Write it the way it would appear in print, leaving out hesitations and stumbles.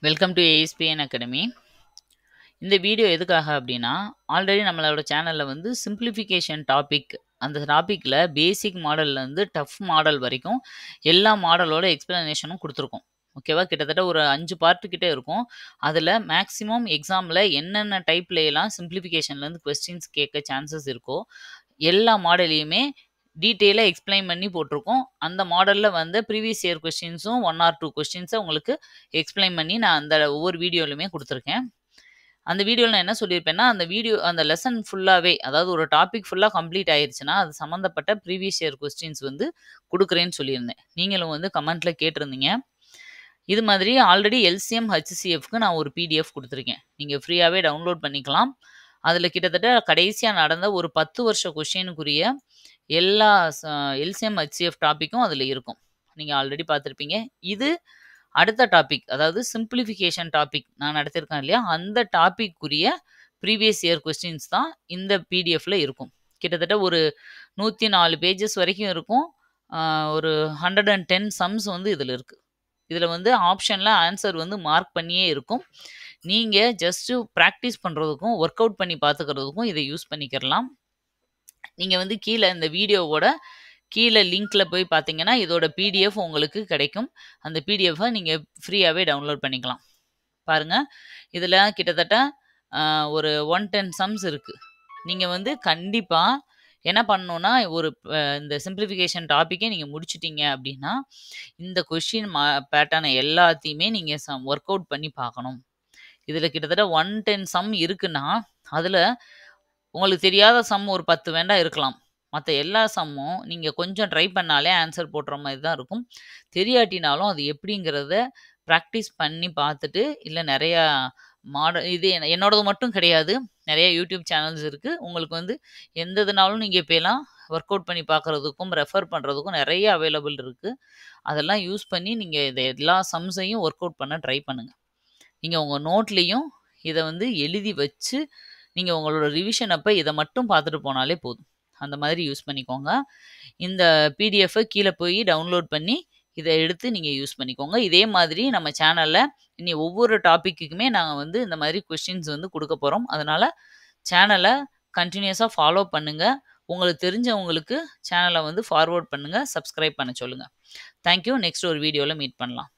Welcome to ASPN academy. இந்த video எதுக்காக அப்படின்னா, ஆல்ரெடி நம்மளோட சேனலில் வந்து சிம்பிளிஃபிகேஷன் டாபிக், அந்த டாப்பிக்கில் பேசிக் மாடல்லேருந்து டஃப் மாடல் வரைக்கும் எல்லா மாடலோட எக்ஸ்பிளனேஷனும் கொடுத்துருக்கோம். ஓகேவா? கிட்டத்தட்ட ஒரு 5 பார்ட்டு கிட்டே இருக்கும். அதில் மேக்ஸிமம் எக்ஸாமில் என்னென்ன டைப்லையெல்லாம் சிம்பிளிஃபிகேஷன்லேருந்து கொஸ்டின்ஸ் கேட்க சான்சஸ் இருக்கோ எல்லா மாடலையுமே டீட்டெயிலாக எக்ஸ்பிளைன் பண்ணி போட்டிருக்கோம். அந்த மாடலில் வந்து ப்ரீவியஸ் இயர் கொஸ்டின்ஸும் 1 or 2 கொஸ்டின்ஸை உங்களுக்கு எக்ஸ்பிளைன் பண்ணி நான் அந்த ஒவ்வொரு வீடியோலையுமே கொடுத்துருக்கேன். அந்த வீடியோவில் நான் என்ன சொல்லியிருப்பேன்னா, அந்த லெசன் ஃபுல்லாகவே, அதாவது ஒரு டாபிக் ஃபுல்லாக கம்ப்ளீட் ஆயிருச்சுன்னா அது சம்மந்தப்பட்ட ப்ரீவியஸ் இயர் கொஸ்டின்ஸ் வந்து கொடுக்குறேன்னு சொல்லியிருந்தேன். நீங்களும் வந்து கமெண்ட்டில் கேட்டிருந்தீங்க. இது மாதிரி ஆல்ரெடி எல்சிஎம் ஹச்சிசிஎஃப்க்கு நான் ஒரு பிடிஎஃப் கொடுத்துருக்கேன். நீங்கள் ஃப்ரீயாகவே டவுன்லோட் பண்ணிக்கலாம். அதில் கிட்டத்தட்ட கடைசியாக நடந்த ஒரு 10 வருஷ கொஸ்டினுக்குரிய எல்லா எல்சிஎம் ஹச்சிஎஃப் டாப்பிக்கும் அதில் இருக்கும். நீங்கள் ஆல்ரெடி பார்த்துருப்பீங்க. இது அடுத்த டாபிக், அதாவது சிம்பிளிஃபிகேஷன் டாபிக் நான் நடத்திருக்கேன் இல்லையா, அந்த டாபிக்குரிய ப்ரீவியஸ் இயர் கொஸ்டின்ஸ் தான் இந்த பிடிஎஃப்ல இருக்கும். கிட்டத்தட்ட ஒரு 104 பேஜஸ் வரைக்கும் இருக்கும். ஒரு 110 சம்ஸ் வந்து இதில் இருக்குது. இதில் வந்து ஆப்ஷனில் ஆன்சர் வந்து மார்க் பண்ணியே இருக்கும். நீங்கள் ஜஸ்ட்டு ப்ராக்டிஸ் பண்ணுறதுக்கும் ஒர்க் அவுட் பண்ணி பார்த்துக்கிறதுக்கும் இதை யூஸ் பண்ணிக்கிறலாம். நீங்கள் வந்து கீழே இந்த வீடியோவோட கீழே லிங்க்கில் போய் பார்த்தீங்கன்னா இதோட பிடிஎஃப் உங்களுக்கு கிடைக்கும். அந்த பிடிஎஃபை நீங்கள் ஃப்ரீயாகவே டவுன்லோட் பண்ணிக்கலாம். பாருங்கள், இதில் கிட்டத்தட்ட ஒரு 110 சம்ஸ் இருக்குது. நீங்கள் வந்து கண்டிப்பாக என்ன பண்ணணுன்னா, இந்த சிம்பிளிஃபிகேஷன் டாப்பிக்கே நீங்கள் முடிச்சிட்டிங்க அப்படின்னா இந்த கொஷின் பேட்டர்னை எல்லாத்தையுமே நீங்கள் ஒர்க் அவுட் பண்ணி பார்க்கணும். இதில் கிட்டத்தட்ட 110 சம் இருக்குன்னா அதில் உங்களுக்கு தெரியாத சம் ஒரு 10 வேண்டா இருக்கலாம். மற்ற எல்லா சம்மும் நீங்கள் கொஞ்சம் ட்ரை பண்ணாலே ஆன்சர் போடுற மாதிரி தான் இருக்கும். தெரியாட்டினாலும் அது எப்படிங்கிறத ப்ராக்டிஸ் பண்ணி பார்த்துட்டு, இல்லை நிறையா இது என்னோடது மட்டும் கிடையாது, நிறைய யூடியூப் சேனல்ஸ் இருக்குது. உங்களுக்கு வந்து எந்த இதுனாலும் நீங்கள் இப்போலாம் ஒர்க் அவுட் பண்ணி பார்க்குறதுக்கும் ரெஃபர் பண்ணுறதுக்கும் நிறைய அவைலபிள் இருக்குது. அதெல்லாம் யூஸ் பண்ணி நீங்கள் இதை எல்லா சம்ஸையும் ஒர்க் அவுட் பண்ண ட்ரை பண்ணுங்கள். நீங்கள் உங்கள் நோட்லேயும் இதை வந்து எழுதி வச்சு நீங்கள் உங்களோட ரிவிஷன் அப்போ இதை மட்டும் பார்த்துட்டு போனாலே போதும். அந்த மாதிரி யூஸ் பண்ணிக்கோங்க. இந்த பிடிஎஃப்பை கீழே போய் டவுன்லோட் பண்ணி இதை எடுத்து நீங்கள் யூஸ் பண்ணிக்கோங்க. இதே மாதிரி நம்ம சேனலில் இனி ஒவ்வொரு டாப்பிக்குமே நாங்கள் வந்து இந்த மாதிரி கொஸ்டின்ஸ் வந்து கொடுக்க போகிறோம். அதனால் சேனலை கண்டினியூஸாக ஃபாலோ பண்ணுங்கள். உங்களுக்கு தெரிஞ்சவங்களுக்கு சேனலை வந்து ஃபார்வர்ட் பண்ணுங்கள், சப்ஸ்கிரைப் பண்ண சொல்லுங்கள். தேங்க்யூ. நெக்ஸ்ட் ஒரு வீடியோவில் மீட் பண்ணலாம்.